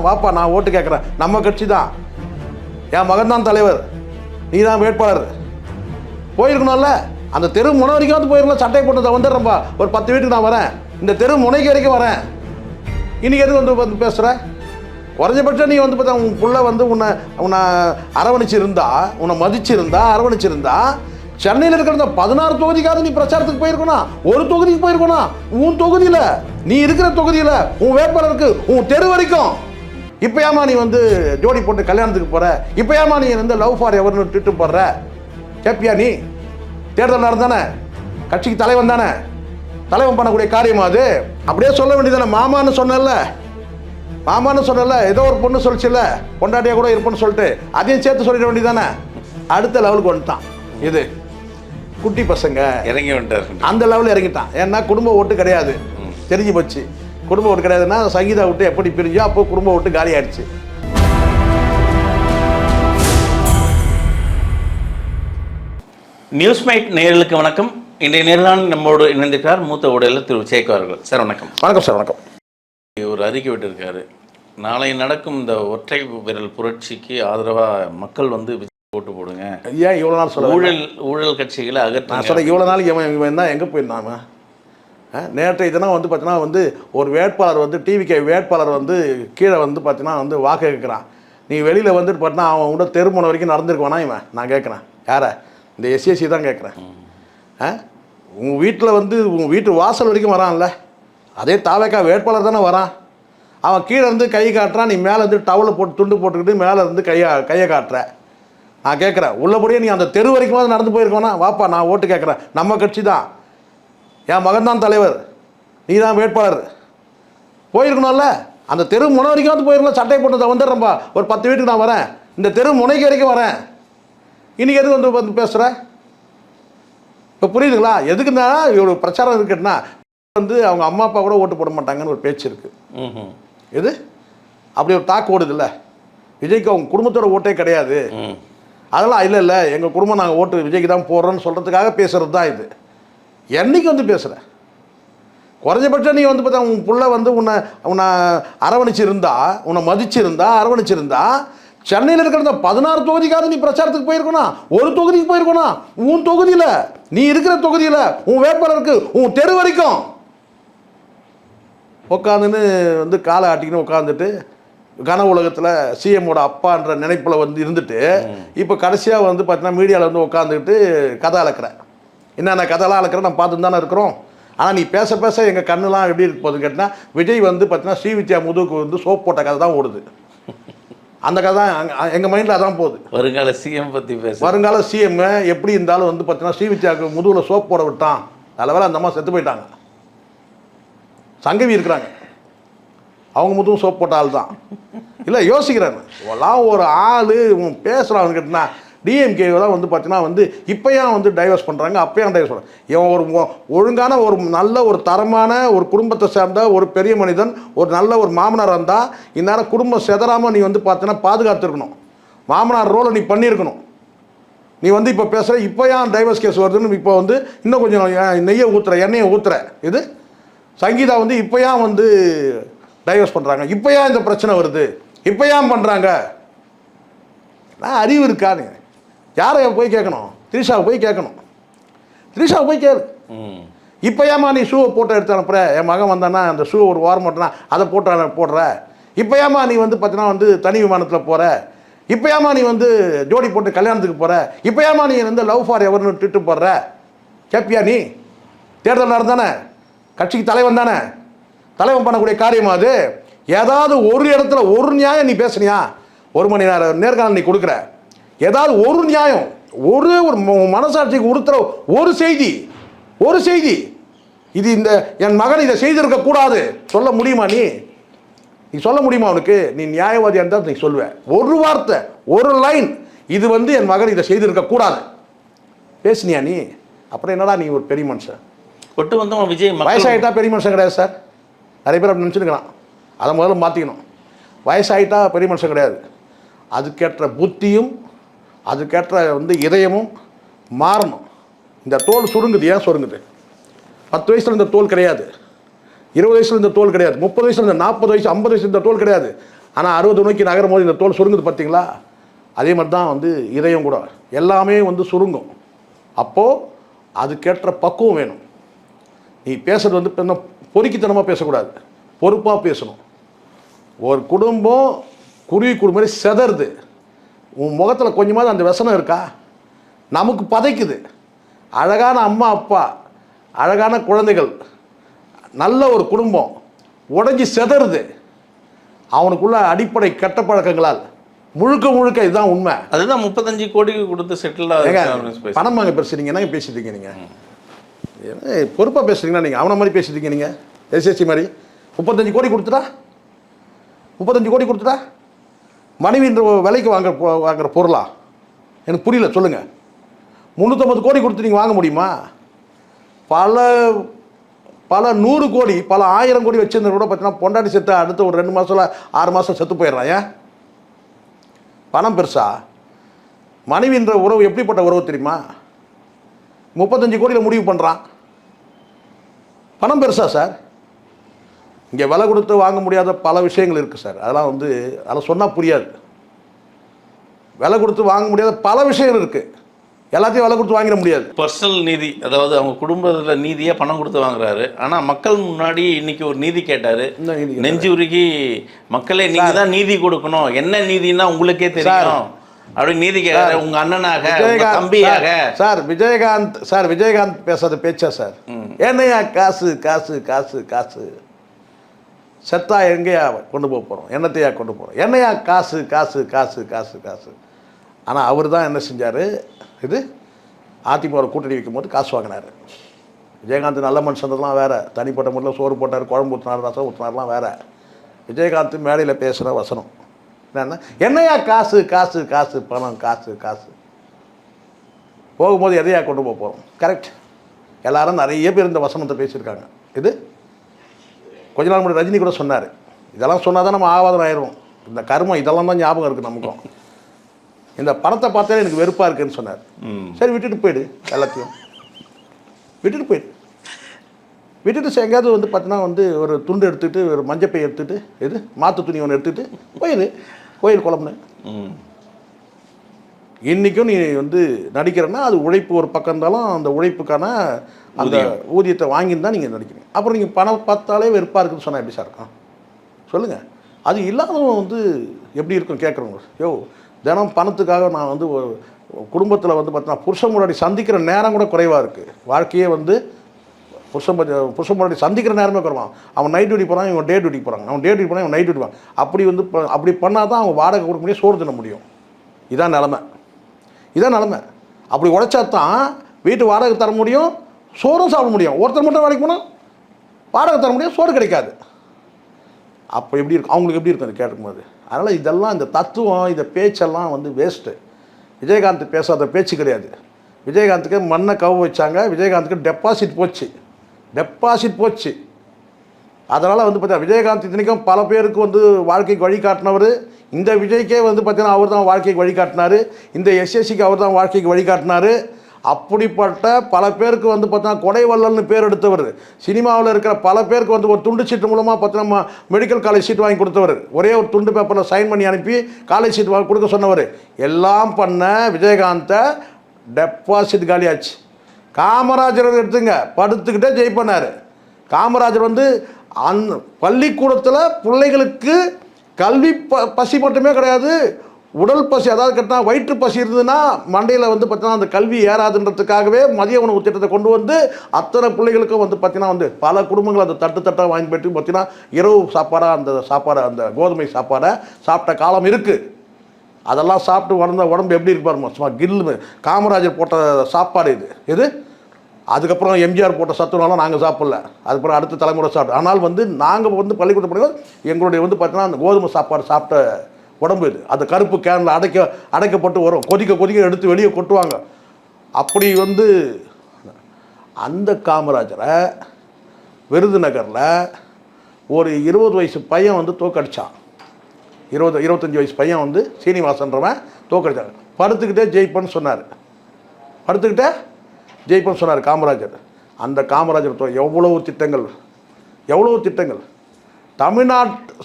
வாப்பா நான் ஓட்டு கேட்குறேன், நம்ம கட்சி தான், என் மகன் தான் தலைவர், நீ தான் வேட்பாளர். போயிருக்கணும்ல, அந்த தெரு முனை வரைக்கும் வந்து போயிருக்கலாம். சட்டை போட்டு வந்துடுறேன்பா, ஒரு 10 வீட்டுக்கு நான் வரேன், இந்த தெரு முனைக்கு வரைக்கும் வரேன். இன்னைக்கு எதுக்கு வந்து பேசுகிற? குறைஞ்சபட்சம் நீ வந்து பார்த்தா உன் புள்ள வந்து உன்னை அரவணைச்சிருந்தா, உன்னை மதிச்சிருந்தா, அரவணைச்சிருந்தா, சென்னையில் இருக்கிற 16 தொகுதிக்காவது நீ பிரச்சாரத்துக்கு போயிருக்கணும். ஒரு தொகுதிக்கு போயிருக்கணும். உன் தொகுதியில், நீ இருக்கிற தொகுதியில், உன் வேட்பாளருக்கு, உன் தெரு வரைக்கும். இப்போ ஏமா நீ வந்து ஜோடி போட்டு கல்யாணத்துக்கு போகிற? இப்போ ஏமா நீ வந்து லவ் ஃபார் எவர்னு ட்விட்டு போடுற? கேப்பியா நீ? தேர்தல் நடந்தானே, கட்சிக்கு தலைவன் தானே, தலைவன் பண்ணக்கூடிய காரியமா அது? அப்படியே சொல்ல வேண்டியதானே. மாமான்னு சொன்னல, ஏதோ ஒரு பொண்ணு சொல்லிச்சுல்ல, பொண்டாட்டியா கூட இருப்பேன்னு சொல்லிட்டு அதையும் சேர்த்து சொல்லிட வேண்டியதானே. அடுத்த லெவலுக்கு வந்துட்டான். இது குட்டி பசங்க இறங்கி வந்துட்டார், அந்த லெவலில் இறங்கிட்டான். ஏன்னா குடும்ப ஓட்டு கிடையாது, தெரிஞ்சு போச்சு. குடும்ப ஓட்டு கிடையாதுன்னா சங்கீதா விட்டு எப்படி பிரிஞ்சோ அப்போ குடும்ப ஓட்டு காலி ஆயிடுச்சு. நியூஸ்மைட் நேயர்களுக்கு வணக்கம். இன்றைய நேரில் நம்மோடு இணைந்திருக்கிறார் மூத்த ஊடகர் திரு விஜயகுமார் அவர்கள். சார் வணக்கம். வணக்கம் சார். வணக்கம். ஒரு அறிக்கை விட்டிருக்காரு, நாளை நடக்கும் இந்த ஒற்றை விரல் புரட்சிக்கு ஆதரவாக மக்கள் வந்து ஓட்டு போடுங்க. ஏன் இவ்வளோ நாள் சொல்ல ஊழல் கட்சிகளை நான் சொல்ல இவ்வளோ நாள் இவன் தான் எங்கே போயிருந்தாங்க? நேற்றைய தினம் வந்து பார்த்தீங்கன்னா வந்து ஒரு வேட்பாளர் வந்து டிவிகே வேட்பாளர் வந்து கீழே வந்து பார்த்தீங்கன்னா வந்து வாக்கு கேட்குறான். நீ வெளியில் வந்துட்டு பார்த்தீங்கன்னா அவன் கூட தெருமுனை வரைக்கும் நடந்துருக்குவானா இவன்? நான் கேட்குறேன். யாரை? இந்த எஸ்எஸ்சி தான் கேட்குறேன். உங்கள் வீட்டில் வந்து உங்கள் வீட்டு வாசல் வரைக்கும் வரான்ல, அதே தாவேக்கா வேட்பாளர் தானே வரான். அவன் கீழே இருந்து கை காட்டுறான், நீ மேலே இருந்து டவலை போட்டு துண்டு போட்டுக்கிட்டு மேலே இருந்து கையை காட்டுற. நான் கேட்குறேன், உள்ளபடியே நீ அந்த தெரு வரைக்கும் நடந்து போயிருக்கோனா? வாப்பா நான் ஓட்டு கேட்குறேன், நம்ம கட்சி தான், என் மகன் தான் தலைவர், நீ தான் வேட்பாளர். போயிருக்கணும்ல, அந்த தெரு முனை வரைக்கும் வந்து போயிருக்கலாம். சட்டை போட்டு வந்துடுறேன்பா, ஒரு 10 வீட்டுக்கு நான் வரேன், இந்த தெரு முனைக்கு வரைக்கும் வரேன். இன்றைக்கி எதுக்கு வந்து பேசுகிற? இப்போ புரியுதுங்களா? எதுக்குன்னா இவ்வளோ பிரச்சாரம் இருக்குன்னா வந்து அவங்க அம்மா அப்பா கூட ஓட்டு போட மாட்டாங்கன்னு ஒரு பேச்சு இருக்குது. எது அப்படி ஒரு தாக்கு ஓடுதில்ல. விஜய்க்கு அவங்க குடும்பத்தோட ஓட்டே கிடையாது, அதெல்லாம் இல்லை எங்கள் குடும்பம் நாங்கள் ஓட்டு விஜய்க்கு தான் போடுறோன்னு சொல்கிறதுக்காக பேசுகிறது தான் இது. என்னைக்கு வந்து பேசுகிற? குறைஞ்சபட்சம் நீ வந்து பார்த்தா உன் புள்ள வந்து உன்னை அரவணைச்சிருந்தா, உன்னை மதிச்சிருந்தா, அரவணைச்சிருந்தா, சென்னையில் இருக்கிற 16 தொகுதிக்காவது நீ பிரச்சாரத்துக்கு போயிருக்கணும். ஒரு தொகுதிக்கு போயிருக்கணும். உன் தொகுதியில், நீ இருக்கிற தொகுதியில், உன் வேட்பாளருக்கு, உன் தெரு வரைக்கும் உட்காந்துன்னு வந்து காலை ஆட்டிக்கின்னு உட்காந்துட்டு கன உலகத்தில் சிஎம்மோட அப்பான்ற நினைப்பில் வந்து இருந்துட்டு இப்போ கடைசியாக வந்து பார்த்தீங்கன்னா மீடியாவில் வந்து உட்காந்துக்கிட்டு கதை அளக்கிறேன். என்னென்ன கதைலாம் அளக்கிறேன் நம்ம பார்த்துட்டு தானே இருக்கிறோம். ஆனால் நீ பேச பேச எங்கள் கண்ணுலாம் எப்படி இருக்க போகுதுன்னு கேட்டால், விஜய் வந்து பார்த்தீங்கன்னா ஸ்ரீவித்யா முதுகுக்கு வந்து சோப் போட்ட கதை தான் ஓடுது. அந்த கதை தான் எங்கள் மைண்டில் அதான் போகுது. வருங்கால சிஎம் பற்றி வருங்கால சிஎம் எப்படி இருந்தாலும் வந்து பார்த்தீங்கன்னா ஸ்ரீவித்யாவுக்கு முதுகில் சோப் போட விட்டான், நல்ல வேலை அந்த அம்மா செத்து போயிட்டாங்க. சங்கவி இருக்கிறாங்க, அவங்க முதுகும் சோப் போட்ட ஆள் தான். இல்லை யோசிக்கிறேன், எல்லாம் ஒரு ஆள் பேசுகிறான்னு கேட்டினா டிஎம்கே தான் வந்து பார்த்தீங்கன்னா வந்து இப்போ ஏன் வந்து டைவர்ஸ் பண்ணுறாங்க, அப்போ ஏன் டைவர்ஸ் பண்ணுறாங்க? இவன் ஒரு ஒழுங்கான ஒரு நல்ல ஒரு தரமான ஒரு குடும்பத்தை சேர்ந்த ஒரு பெரிய மனிதன், ஒரு நல்ல ஒரு மாமனார் இருந்தால் இந்நேரம் குடும்பம் செதறாமல் நீ வந்து பார்த்தீங்கன்னா பாதுகாத்துருக்கணும். மாமனார் ரோலை நீ பண்ணியிருக்கணும். நீ வந்து இப்போ பேசுகிற இப்போ ஏன் டைவர்ஸ் கேஸ் வருதுன்னு இப்போ வந்து இன்னும் கொஞ்சம் நெய்யை ஊற்றுற, எண்ணெயை ஊற்றுற. இது சங்கீதா வந்து இப்போ ஏன் வந்து டைவர்ஸ் பண்ணுறாங்க, இப்போ ஏன் இந்த பிரச்சனை வருது, இப்போ ஏன் பண்ணுறாங்க? நான் அறிவு இருக்கான்னு யாரை போய் கேட்கணும்? திரிஷாவை போய் கேட்கணும். திரிஷாவை போய் கேளு, இப்போ ஏமா நீ ஷூவை போட்டு எடுத்து அனுப்புற? என் மகன் வந்தானா அந்த ஷூ ஒரு வாரம் மட்டும்னா அதை போடுற? இப்போ ஏமா நீ வந்து பார்த்தீங்கன்னா வந்து தனி விமானத்தில் போகிற? இப்போ ஏமா நீ வந்து ஜோடி போட்டு கல்யாணத்துக்கு போகிற? இப்போ ஏமா நீ வந்து லவ் ஃபார் எவர்னு ட்விட்டு போடுற? கேப்பியா நீ? தேர்தல் நடந்தானே, கட்சிக்கு தலைவன் தானே, தலைவன் பண்ணக்கூடிய காரியமா அது? ஏதாவது ஒரு இடத்துல ஒரு நியாயம் நீ பேசுனியா? 1 மணி நேரம் நேர்காணல் நீ கொடுக்குற, ஏதாவது ஒரு நியாயம், ஒரு மனசாட்சிக்கு உறுத்துற ஒரு செய்தி இது இந்த என் மகன் இதை செய்திருக்க கூடாது சொல்ல முடியுமா? நீ சொல்ல முடியுமா? அவனுக்கு நீ நியாயவாதியாக இருந்தால் நீ சொல்லுவேன். ஒரு வார்த்தை, ஒரு லைன், இது வந்து என் மகன் இதை செய்திருக்க கூடாது பேசுனியா நீ? அப்புறம் என்னடா நீ ஒரு பெரிய மனுஷன்? ஒட்டு வந்தவன் விஜய் வயசாகிட்டா பெரிய மனுஷன் கிடையாது சார். நிறைய பேர் அப்படி நினச்சிருக்கலாம். அதை முதல்ல மாற்றிக்கணும். வயசாகிட்டா பெரிய மனுஷன் கிடையாது. அதுக்கேற்ற புத்தியும் அதுக்கேற்ற வந்து இதயமும் மாறணும். இந்த தோல் சுருங்குது. ஏன் சுருங்குது? 10 வயசில் இந்த தோல் கிடையாது, 20 வயசில் இந்த தோல் கிடையாது, 30 வயசில் இந்த 40 வயசு 50 வயசு இந்த தோல் கிடையாது. ஆனால் 60 நோக்கி நகரும் போது இந்த தோல் சுருங்குது பார்த்தீங்களா? அதே மாதிரி தான் வந்து இதயம் கூட எல்லாமே வந்து சுருங்கும். அப்போது அதுக்கேற்ற பக்குவம் வேணும். நீ பேசுகிறது வந்து இப்போ பொறுக்கித்தனமாக பேசக்கூடாது, பொறுப்பாக பேசணும். ஒரு குடும்பம் குருவி குடும்பம் மாதிரி செதறுது, உன் முகத்தில் கொஞ்சமாவது அந்த వ్యసனம் இருக்கா? நமக்கு பதைக்குது. அழகான அம்மா அப்பா, அழகான குழந்தைகள், நல்ல ஒரு குடும்பம் உடஞ்சி செதறுது அவனுக்குள்ள அடிப்படை கெட்ட பழக்கங்களால். முழுக்க இதுதான் உண்மை. அதுதான் 35 கோடிக்கு கொடுத்து செட்டில் பணம் வாங்க பேசுறீங்க. என்னங்க பேசிட்டீங்க நீங்கள்? பொறுப்பாக பேசுறீங்கன்னா நீங்கள் அவனை மாதிரி பேசிட்டீங்க. நீங்கள் எஸ்எஸ்சி மாதிரி 35 கோடி கொடுத்துட்டா, 35 கோடி கொடுத்துட்டா மனைவின்ற விலைக்கு வாங்குற பொருளா? எனக்கு புரியல, சொல்லுங்கள். 350 கோடி கொடுத்து நீங்கள் வாங்க முடியுமா? பல 100 கோடி, பல 1000 கோடி வச்சிருந்த கூட பார்த்தீங்கன்னா பொண்டாட்டி செத்து அடுத்த ஒரு 2 மாதம் 6 மாதம் செத்து போயிடுறான். ஏன்? பணம் பெருசா? மனைவின்ற உறவு எப்படிப்பட்ட உறவு தெரியுமா? 35 கோடியில் முடிவு பண்ணுறான். பணம் பெருசா சார்? இங்கே விலை கொடுத்து வாங்க முடியாத பல விஷயங்கள் இருக்குது சார். அதெல்லாம் சொன்னால் புரியாது. விலை கொடுத்து வாங்க முடியாத பல விஷயங்கள் இருக்குது. எல்லாத்தையும் விலை கொடுத்து வாங்கிட முடியாது. பர்சனல் நீதி, அதாவது அவங்க குடும்பத்தில் நீதியாக பணம் கொடுத்து வாங்குறாரு. ஆனால் மக்கள் முன்னாடி இன்னைக்கு ஒரு நீதி கேட்டார். நெஞ்சு உருகி மக்களே நீங்கள் தான் நீதி கொடுக்கணும், என்ன நீதினா உங்களுக்கே தெரியும் அப்படி நீதி கேட்டாரு. உங்க அண்ணனாக, தம்பியாக. விஜயகாந்த் பேசாத பேச்சா சார்? என்னையா காசு காசு காசு காசு, செத்தா எங்கேயா கொண்டு போக போகிறோம், என்னத்தையா கொண்டு போகிறோம், என்னையா காசு காசு காசு காசு காசு. ஆனால் அவர் தான் என்ன செஞ்சார்? இது அதிமுக கூட்டணி வைக்கும்போது காசு வாங்கினார். விஜயகாந்த் நல்ல மனுஷன்லாம் வேறு, தனிப்பட்ட முறையில் சோறு போட்டார், குழம்பு ஊற்றினார், ரசம் ஊற்றினார்லாம் வேறு. விஜயகாந்த் மேடையில் பேசுகிற வசனம் என்னையா காசு காசு காசு, பணம் காசு காசு, போகும்போது எதையா கொண்டு போக போகிறோம். கரெக்ட். எல்லாரும் நிறைய பேர் இந்த வசனத்தை பேசியிருக்காங்க. இது கொஞ்ச நாள் முன்னாடி ரஜினி கூட சொன்னார். இதெல்லாம் சொன்னால் தான் நம்ம ஆவாதம் ஆயிரும். இந்த கர்மம் இதெல்லாம் தான் ஞாபகம் இருக்குது நமக்கும். இந்த பணத்தை பார்த்தாலே எனக்கு வெறுப்பாக இருக்குன்னு சொன்னார். சரி விட்டுட்டு போயிடு, எல்லாத்தையும் விட்டுட்டு போயிடு. விட்டுட்டு எங்கேயாவது வந்து பார்த்தீங்கன்னா வந்து ஒரு துண்டு எடுத்துகிட்டு, ஒரு மஞ்சப்பை எடுத்துகிட்டு, இது மாற்று துணி ஒன்று எடுத்துகிட்டு போயிடு கோயில் குழம்புன்னு. இன்றைக்கும் நீ வந்து நடிக்கிறன்னா அது உழைப்பு ஒரு பக்கம் இருந்தாலும் அந்த உழைப்புக்கான அந்த ஊதியத்தை வாங்கின்னு தான் நீங்கள் நடிக்கிறீங்க. அப்புறம் நீங்கள் பணம் பார்த்தாலே வெறுப்பாக இருக்குன்னு சொன்னால் எப்படி சார் இருக்கும்? சொல்லுங்கள். அது இல்லாதவங்க வந்து எப்படி இருக்குன்னு கேட்குறவங்க. தினம் பணத்துக்காக நான் வந்து குடும்பத்தில் வந்து பார்த்தீங்கன்னா புருஷன் முன்னாடி சந்திக்கிற நேரம் கூட குறைவாக இருக்குது. வாழ்க்கையே வந்து புருஷன் முன்னாடி சந்திக்கிற நேரமே குறைவான். அவன் நைட் டியூட்டி போகிறான், இவன் டே டியூட்டி போகிறாங்க. அவன் டே டியூட்டி போனால் இவன் நைட் டியூட்டி போகிறான். அப்படி பண்ணால் தான் அவன் வாடகை கொடுக்க முடியும், சோறு தின்ன முடியும். இதான் நிலமை. அப்படி உழைச்சா தான் வீட்டு வாடகை தர முடியும், சோறும் சாப்பிட முடியும். ஒருத்தர் மட்டும் வேலைக்கு போனால் வாடகை தர முடியும், சோறு கிடைக்காது. அப்போ எப்படி இருக்கும் அவங்களுக்கு? எப்படி இருக்கும் அது கேட்கும்போது? அதனால் இதெல்லாம் இந்த தத்துவம், இந்த பேச்செல்லாம் வந்து வேஸ்ட்டு. விஜயகாந்த் பேசாத பேச்சு கிடையாது. விஜயகாந்துக்கு மண்ணை கவு வச்சாங்க, விஜயகாந்துக்கு டெபாசிட் போச்சு. அதனால் வந்து பார்த்தீங்கன்னா விஜயகாந்த் இத்தனைக்கும் பல பேருக்கு வந்து வாழ்க்கைக்கு வழிகாட்டினவர். இந்த விஜய்க்கே வந்து பார்த்தீங்கன்னா அவர் தான் வாழ்க்கைக்கு வழிகாட்டினார். இந்த எஸ்எஸ்சிக்கு அவர் தான் வாழ்க்கைக்கு வழிகாட்டினார். அப்படிப்பட்ட பல பேருக்கு வந்து பார்த்தீங்கன்னா கொடைவள்ளல்னு பேர் எடுத்தவர். சினிமாவில் இருக்கிற பல பேருக்கு வந்து ஒரு துண்டு சீட்டு மூலமாக பார்த்தீங்கன்னா மெடிக்கல் காலேஜ் சீட் வாங்கி கொடுத்தவர். ஒரே ஒரு துண்டு பேப்பரில் சைன் பண்ணி அனுப்பி காலேஜ் சீட் வாங்கி கொடுக்க சொன்னவர். எல்லாம் பண்ண விஜயகாந்தை டெபாசிட் காலியாச்சு. காமராஜர் எடுத்துங்க, படுத்துக்கிட்டே ஜெயிப்பண்ணார். காமராஜர் வந்து பள்ளிக்கூடத்தில் பிள்ளைகளுக்கு கல்வி பசி மட்டுமே கிடையாது, உடல் பசி, அதாவது கேட்டால் வயிற்று பசி இருந்ததுன்னா மண்டையில் வந்து பார்த்தீங்கன்னா அந்த கல்வி ஏறாதுன்றதுக்காகவே மதிய உணவு திட்டத்தை கொண்டு வந்து அத்தனை பிள்ளைகளுக்கும் வந்து பார்த்தீங்கன்னா வந்து பல குடும்பங்கள் அந்த தட்டாக வாங்கி போய்ட்டு பார்த்தீங்கன்னா இரவு சாப்பாடு அந்த கோதுமை சாப்பாடை சாப்பிட்ட காலம் இருக்குது. அதெல்லாம் சாப்பிட்டு வளர்ந்த உடம்பு எப்படி இருப்பாருமா, சும்மா கில்லு. காமராஜர் போட்ட சாப்பாடு இது. அதுக்கப்புறம் எம்ஜிஆர் போட்ட சத்துணவெல்லாம் நாங்கள் சாப்பிடல, அதுக்கப்புறம் அடுத்த தலைமுறை சாப்பிட்டோம். ஆனால் வந்து நாங்கள் வந்து பள்ளிக்கூடம் படிக்கும் எங்களுடைய வந்து பார்த்தீங்கன்னா அந்த கோதுமை சாப்பாடு சாப்பிட்ட உடம்பு இது. அது கருப்பு கேனில் அடைக்கப்பட்டு வரும், கொதிக்க எடுத்து வெளியே கொட்டுவாங்க. அப்படி வந்து அந்த காமராஜரை விருதுநகரில் ஒரு 20 வயசு பையன் வந்து தோக்கடிச்சான். 25 வயசு பையன் வந்து சீனிவாசன்றவன் தோக்கடிச்சாங்க. படுத்துக்கிட்டே ஜெயிப்பன்னு சொன்னார் காமராஜர். அந்த காமராஜர் எவ்வளவு திட்டங்கள்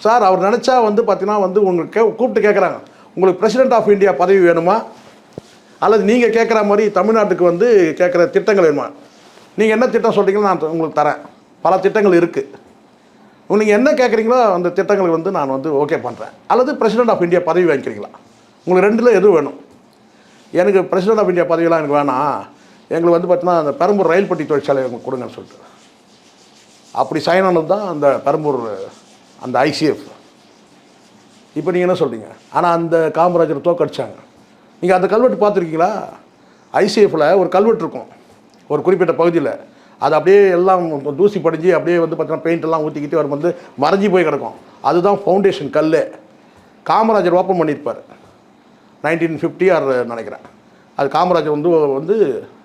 சார் அவர் நினச்சா வந்து பார்த்தீங்கன்னா வந்து உங்களுக்கு கூப்பிட்டு கேட்குறாங்க, உங்களுக்கு பிரசிடென்ட் ஆஃப் இந்தியா பதவி வேணுமா, அல்லது நீங்கள் கேட்குற மாதிரி தமிழ்நாட்டுக்கு வந்து கேட்குற திட்டங்கள் வேணுமா, நீங்கள் என்ன திட்டம் சொல்கிறீங்களோ நான் உங்களுக்கு தரேன். பல திட்டங்கள் இருக்குது. நீங்கள் என்ன கேட்குறீங்களோ அந்த திட்டங்களுக்கு வந்து நான் வந்து ஓகே பண்ணுறேன். அல்லது பிரசிடென்ட் ஆஃப் இந்தியா பதவி வாங்கிக்கிறீங்களா, உங்களுக்கு ரெண்டில் எதுவும் வேணும். எனக்கு பிரசிடென்ட் ஆஃப் இந்தியா பதவியெலாம் எனக்கு வேணாம், எங்களுக்கு வந்து பார்த்தீங்கன்னா அந்த பெரம்பூர் ரயில் பெட்டி தொழிற்சாலை எங்களுக்கு கொடுங்கன்னு சொல்லிட்டு அப்படி சைன் ஆனது தான் அந்த பெரம்பூர் அந்த ஐசிஎஃப். இப்போ நீங்கள் என்ன சொல்கிறீங்க? ஆனால் அந்த காமராஜர் தோக்கடிச்சாங்க. நீங்கள் அந்த கல்வெட்டு பார்த்துருக்கீங்களா? ஐசிஎஃப்பில் ஒரு கல்வெட்டு இருக்கும் ஒரு குறிப்பிட்ட பகுதியில், அது அப்படியே எல்லாம் தூசி படிஞ்சு அப்படியே வந்து பார்த்தீங்கன்னா பெயிண்ட் எல்லாம் ஊற்றிக்கிட்டு அவர் வந்து மறைஞ்சி போய் கிடக்கும். அதுதான் ஃபவுண்டேஷன் கல். காமராஜர் ஓப்பன் பண்ணியிருப்பார் 1950 ஆர் நினைக்கிறேன். அது காமராஜர் வந்து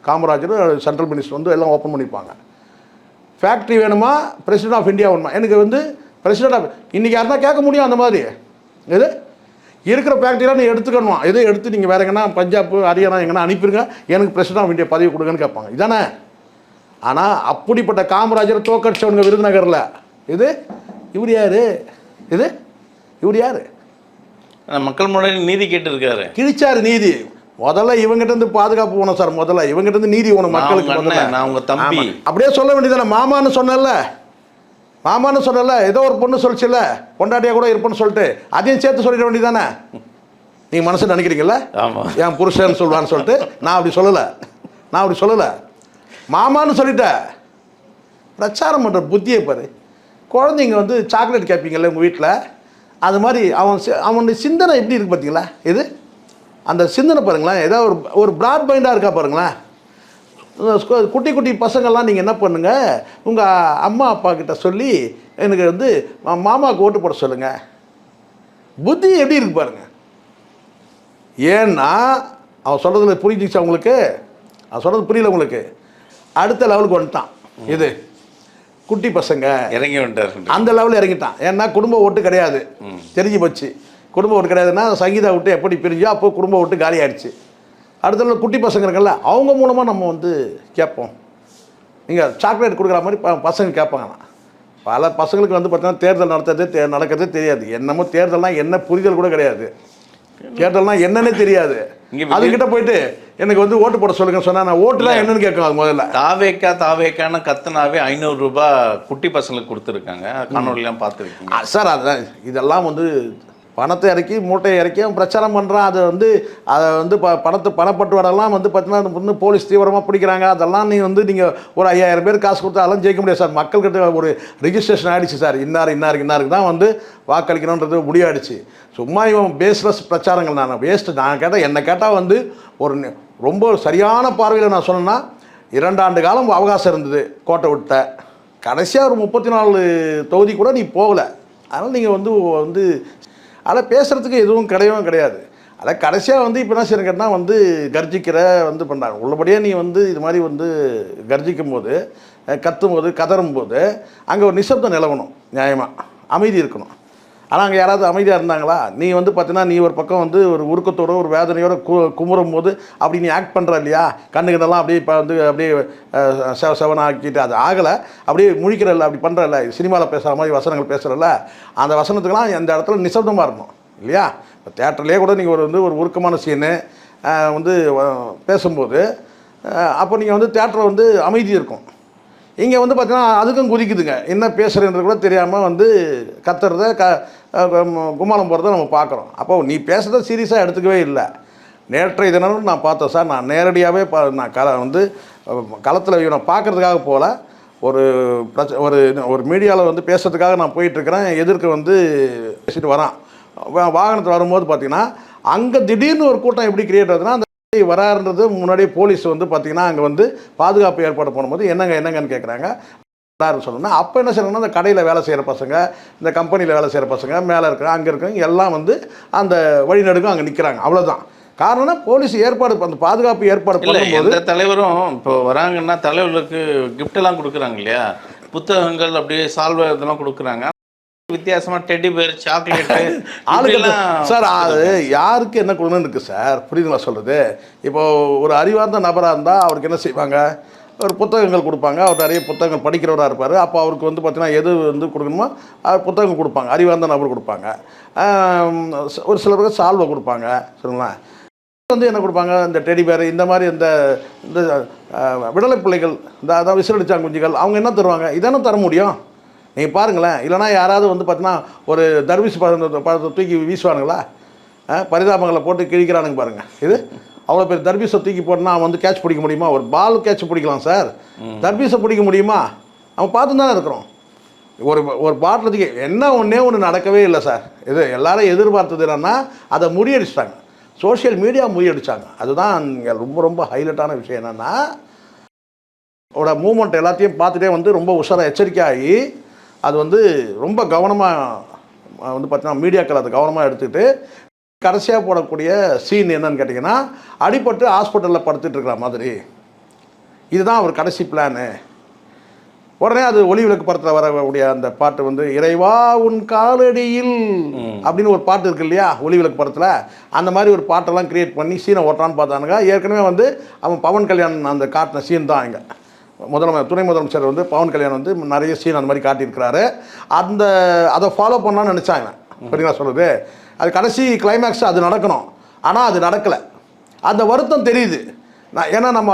காமராஜர் சென்ட்ரல் மினிஸ்டர் வந்து எல்லாம் ஓப்பன் பண்ணியிருப்பாங்க. ஃபேக்ட்ரி வேணுமா, பிரசிடென்ட் ஆஃப் இந்தியா வேணுமா, எனக்கு வந்து பிரசிடென்ட் ஆஃப் இன்றைக்கி யாருன்னா கேட்க முடியும் அந்த மாதிரி. எது இருக்கிற ஃபேக்ட்ரியெலாம் நீ எடுத்துக்கணும், எதோ எடுத்து நீங்கள் வேறு எங்கன்னா பஞ்சாப் ஹரியானா எங்கன்னா அனுப்பிடுங்க, எனக்கு பிரசிடென்ட் ஆஃப் இந்தியா பதவி கொடுங்கன்னு கேட்பாங்க. இதானே? ஆனால் அப்படிப்பட்ட காமராஜர் தோக்கடிச்சவனுங்க விருதுநகரில். இவர் யார்? இவர் யார்? மக்கள் முன்னாடி நீதி கேட்டிருக்காரு, கிழிச்சாரு நீதி. முதல்ல இவங்ககிட்ட இருந்து பாதுகாப்பு போகணும் சார், முதல்ல இவங்ககிட்ட இருந்து நீதி போகணும் மக்களுக்கு. நான் உங்க தம்பி அப்படியே சொல்ல வேண்டியதானே. மாமான்னு சொன்னல, ஏதோ ஒரு பொண்ணு சொல்லிச்சுல்ல, பொண்டாட்டியா கூட இருப்பேன்னு சொல்லிட்டு அதையும் சேர்த்து சொல்லிட வேண்டியதானே. நீங்கள் மனசு நினைக்கிறீங்களா என் புருஷன்னு சொல்லுவான்னு சொல்லிட்டு? நான் அப்படி சொல்லலை. மாமான்னு சொல்லிட்டேன். பிரச்சாரம் பண்ணுற புத்தியை பாரு. குழந்தைங்க வந்து சாக்லேட் கேட்பீங்கள்ல உங்கள் வீட்டில், அது மாதிரி அவனுடைய சிந்தனை எப்படி இருக்குது பார்த்தீங்களா? அந்த சிந்தனை பாருங்களேன், ஏதோ ஒரு பிராட் மைண்டாக இருக்கா பாருங்களேன். குட்டி குட்டி பசங்கள்லாம் நீங்கள் என்ன பண்ணுங்கள், உங்கள் அம்மா அப்பா கிட்ட சொல்லி எனக்கு வந்து மாமாவுக்கு ஓட்டு போட சொல்லுங்கள். புத்தி எப்படி இருக்கு பாருங்கள். ஏன்னா அவன் சொல்கிறதுல புரிஞ்சிச்சு அவங்களுக்கு, அவன் சொல்கிறது புரியல உங்களுக்கு. அடுத்த லெவலுக்கு வந்துட்டான். குட்டி பசங்க இறங்கி வந்துட்டார், அந்த லெவலில் இறங்கிட்டான். ஏன்னா குடும்ப ஓட்டு கிடையாது, தெரிஞ்சு போச்சு. குடும்ப ஓட்டு கிடையாதுன்னா சங்கீதா விட்டு எப்படி பிரிஞ்சோ அப்போ குடும்ப ஓட்டு காலி ஆயிடுச்சு. அடுத்த குட்டி பசங்க இருக்கல, அவங்க மூலமாக நம்ம வந்து கேட்போம். நீங்கள் சாக்லேட் கொடுக்குற மாதிரி பசங்க கேட்பாங்கண்ணா. பல பசங்களுக்கு வந்து பார்த்தீங்கன்னா தேர்தல் நடக்கிறதே தெரியாது. என்னமோ தேர்தல்னால் என்ன புரிதல் கூட கிடையாது. தேர்தல்னால் என்னன்னே தெரியாது. அதுக்கிட்ட போயிட்டு எனக்கு வந்து ஓட்டு போட சொல்லுங்கன்னு சொன்னால் நான் ஓட்டுலாம் என்னன்னு கேட்கும். அது முதல்ல தாவேக்கான்னு கத்துனாவே 500 ரூபாய் குட்டி பசங்களுக்கு கொடுத்துருக்காங்க. காணொலியெல்லாம் பார்த்துருக்கீங்க சார். அதுதான் இதெல்லாம் வந்து பணத்தை இறக்கி மூட்டையை இறக்கி அவன் பிரச்சாரம் பண்ணுறான். அதை வந்து பணப்பட்டுவாடெல்லாம் வந்து பார்த்தீங்கன்னா வந்து போலீஸ் தீவிரமாக பிடிக்கிறாங்க. அதெல்லாம் நீங்கள் ஒரு 5000 பேர் காசு கொடுத்தா அதெல்லாம் ஜெயிக்க முடியாது சார். மக்கள்கிட்ட ஒரு ரிஜிஸ்ட்ரேஷன் ஆகிடுச்சு சார். இன்னாருக்கு தான் வந்து வாக்களிக்கணுன்றது முடிவாயிடுச்சு. சும்மா இவன் பேஸ்லெஸ் பிரச்சாரங்கள். நான் கேட்டால் என்னை கேட்டால் வந்து ரொம்ப சரியான பார்வையில் நான் சொன்னேன்னா 2 ஆண்டு காலம் அவகாசம் இருந்தது கோட்டை விட்ட. கடைசியாக ஒரு 34 தொகுதி கூட நீ போகலை. அதனால் நீங்கள் வந்து அதை பேசுகிறதுக்கு எதுவும் கிடையாது. அதை கடைசியாக வந்து இப்போ என்ன செய்யணும் கேட்டால் வந்து கர்ஜிக்கிற வந்து பண்ணுறாங்க. உள்ளபடியே நீ வந்து இது மாதிரி வந்து கர்ஜிக்கும் போது, கத்தும் போது, கதறும் போது அங்கே ஒரு நிசப்தம் நிலவணும், நியாயமாக அமைதி இருக்கணும். ஆனால் அங்கே யாராவது அமைதியாக இருந்தாங்களா? நீ வந்து பார்த்தீங்கன்னா நீ ஒரு பக்கம் வந்து ஒரு உருக்கத்தோட ஒரு வேதனையோட குமுறும் போது அப்படி நீ ஆக்ட் பண்ணுற இல்லையா, கண்ணுக்கிட்டலாம் அப்படியே இப்போ வந்து அப்படியே செவனை ஆக்கிட்டு அது ஆகலை, அப்படியே முழிக்கிறல்ல, அப்படி பண்ணுறல்ல, சினிமாவில் பேசுகிற மாதிரி வசனங்கள் பேசுகிறல்ல, அந்த வசனத்துக்கெல்லாம் அந்த இடத்துல நிசப்தமாக இருக்கணும் இல்லையா? இப்போ தேட்டர்லேயே கூட நீங்கள் ஒரு உருக்கமான சீனு வந்து பேசும்போது அப்போ நீங்கள் வந்து தேட்டரில் வந்து அமைதி இருக்கும். இங்கே வந்து பார்த்தீங்கன்னா அதுக்கும் குதிக்குதுங்க. என்ன பேசுகிறேன்றது கூட தெரியாமல் வந்து கத்துறத கும்மாளம் போகிறத நம்ம பார்க்குறோம். அப்போ நீ பேசுகிறத சீரியஸாக எடுத்துக்கவே இல்லை. நேற்றைய தினம் நான் பார்த்தேன் சார். நான் நேரடியாகவே நான் வந்து களத்தில் நான் பார்க்குறதுக்காக போகல, ஒரு மீடியாவில் வந்து பேசுறதுக்காக நான் போயிட்டுருக்கிறேன். எதிர்க்க வந்து பேசிட்டு வரான். வாகனத்தில் வரும்போது பார்த்தீங்கன்னா அங்கே திடீர்னு ஒரு கூட்டம் எப்படி கிரியேட் ஆகுதுன்னா, வராருன்றது முன்னாடியே போலீஸ் வந்து பார்த்தீங்கன்னா அங்கே வந்து பாதுகாப்பு ஏற்பாடு பண்ணும்போது என்னங்கன்னு கேட்குறாங்க. சொல்லணும்னா அப்போ என்ன செய்யணும்னா இந்த கடையில் வேலை செய்கிற பசங்க, இந்த கம்பெனியில் வேலை செய்கிற பசங்க, மேலே இருக்கிற அங்கே இருக்கிறவங்க எல்லாம் வந்து அந்த வழிநடுக்கும் அங்கே நிற்கிறாங்க. அவ்வளோதான் காரணம்னா போலீஸ் ஏற்பாடு அந்த பாதுகாப்பு ஏற்பாடு பண்ணும்போது எந்த தலைவரும் இப்போ வராங்கன்னா தலைவர்களுக்கு கிஃப்டெல்லாம் கொடுக்குறாங்க இல்லையா, புத்தகங்கள் அப்படியே சால்வை இதெல்லாம் கொடுக்குறாங்க. வித்தியாசமா டெடி பேர், சாக்லேட் சார். அது யாருக்கு என்ன கொடுக்கணும்னு இருக்குது சார், புரியுதுங்களா சொல்கிறது? இப்போ ஒரு அறிவார்ந்த நபராக இருந்தால் அவருக்கு என்ன செய்வாங்க, ஒரு புத்தகங்கள் கொடுப்பாங்க. அவர் நிறைய புத்தகங்கள் படிக்கிறவராக இருப்பார். அப்போ அவருக்கு வந்து பார்த்தீங்கன்னா எது வந்து கொடுக்கணுமோ புத்தகம் கொடுப்பாங்க. அறிவார்ந்த நபர் கொடுப்பாங்க. ஒரு சிலருக்கு சால்வை கொடுப்பாங்க. சரிங்களா? வந்து என்ன கொடுப்பாங்க, இந்த டெடி பேர், இந்த மாதிரி இந்த இந்த விடலை பிள்ளைகள், இந்த அதான் விசிலடிச்சாங்குஞ்சிகள், அவங்க என்ன தருவாங்க? இதானே தர முடியும். நீங்கள் பாருங்களேன். இல்லைனா யாராவது வந்து பார்த்தீங்கன்னா ஒரு தர்பீஸ் பழத்தை தூக்கி வீசுவானுங்களா? பரிதாபங்களை போட்டு கிழிக்கிறானுங்க பாருங்கள். இது அவ்வளோ பேர் தர்பீஸை தூக்கி போட்டுனா அவன் வந்து கேட்ச் பிடிக்க முடியுமா? ஒரு பால் கேட்ச் பிடிக்கலாம் சார், தர்பீஸை பிடிக்க முடியுமா? அவன் பார்த்து தானே இருக்கிறோம். ஒரு பாட்டுறதுக்கு என்ன ஒன்று நடக்கவே இல்லை சார். இது எல்லாரும் எதிர்பார்த்தது என்னன்னா அதை முறியடிச்சிட்டாங்க. Social media முறியடிச்சாங்க. அதுதான் இங்கே ரொம்ப ரொம்ப ஹைலைட்டான விஷயம். என்னென்னா மூமெண்ட் எல்லாத்தையும் பார்த்துட்டே வந்து ரொம்ப உஷாராக எச்சரிக்கையாகி அது வந்து ரொம்ப கவனமாக வந்து பார்த்தீங்கன்னா மீடியாக்கள் அதை கவனமாக எடுத்துக்கிட்டு கடைசியாக போடக்கூடிய சீன் என்னன்னு கேட்டிங்கன்னா, அடிபட்டு ஹாஸ்பிட்டலில் படுத்துட்டு இருக்கிற மாதிரி. இதுதான் ஒரு கடைசி பிளானு. உடனே அது ஒளி விளக்கு படத்தில் வரக்கூடிய அந்த பாட்டு வந்து இறைவா உன் காலடியில் அப்படின்னு ஒரு பாட்டு இருக்கு இல்லையா, ஒளி விளக்கு படத்தில். அந்த மாதிரி ஒரு பாட்டெல்லாம் கிரியேட் பண்ணி சீனை ஓட்டான்னு பார்த்தானுங்க. ஏற்கனவே வந்து அவன் பவன் கல்யாண் அந்த காட்டின சீன் தான். இங்கே துணை முதலமைச்சர் வந்து பவன் கல்யாண் வந்து நிறைய சீன் அந்த மாதிரி காட்டியிருக்கிறாரு. அதை ஃபாலோ பண்ணலான்னு நினச்சாங்க. சரிங்களா சொல்லுது? அது கடைசி கிளைமேக்ஸ் அது நடக்கணும். ஆனால் அது நடக்கலை. அந்த வருத்தம் தெரியுது. ஏன்னா நம்ம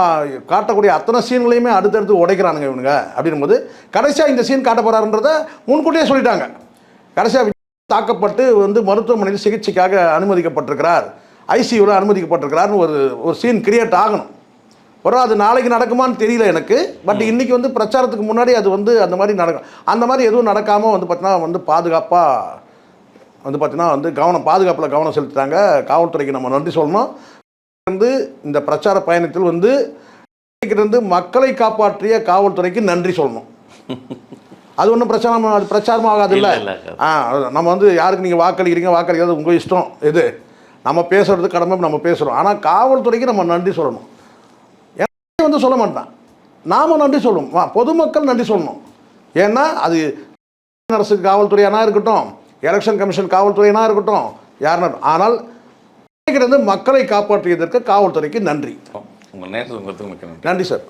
காட்டக்கூடிய அத்தனை சீன்களையுமே அடுத்தடுத்து உடைக்கிறானுங்க இவனுங்க. அப்படின்போது கடைசியாக இந்த சீன் காட்ட போகிறாருன்றதை முன்கூட்டியே சொல்லிட்டாங்க. கடைசியாக தாக்கப்பட்டு வந்து மருத்துவமனையில் சிகிச்சைக்காக அனுமதிக்கப்பட்டிருக்கிறார், ஐசியூவில் அனுமதிக்கப்பட்டிருக்கிறார்னு ஒரு சீன் கிரியேட் ஆகணும். அப்புறம் அது நாளைக்கு நடக்குமான்னு தெரியல எனக்கு. பட் இன்றைக்கி வந்து பிரச்சாரத்துக்கு முன்னாடி அது வந்து அந்த மாதிரி நடக்கும். அந்த மாதிரி எதுவும் நடக்காமல் வந்து பார்த்தீங்கன்னா வந்து பாதுகாப்பாக வந்து பார்த்தீங்கன்னா வந்து பாதுகாப்பில் கவனம் செலுத்துகிறாங்க. காவல்துறைக்கு நம்ம நன்றி சொல்லணும். வந்து இந்த பிரச்சார பயணத்தில் வந்து மக்களை காப்பாற்றிய காவல்துறைக்கு நன்றி சொல்லணும். அது ஒன்றும் பிரச்சாரம் ஆகாது இல்லை. நம்ம வந்து யாருக்கு நீங்கள் வாக்களிக்கிறது உங்கள் இஷ்டம். இது நம்ம பேசுறது கடமை, நம்ம பேசுகிறோம். ஆனால் காவல்துறைக்கு நம்ம நன்றி சொல்லணும். வந்து சொல்ல மாட்டான், நாம் நன்றி சொல்லணும். பொதுமக்கள் நன்றி சொல்லணும். ஏன்னா அது அரசு காவல்துறையானா இருக்கட்டும், எலெக்ஷன் கமிஷன் காவல்துறையினா இருக்கட்டும், யாருன்னா. ஆனால் மக்களை காப்பாற்றியதற்கு காவல்துறைக்கு நன்றி. உங்கள் நேரத்துக்கு நன்றி சார்.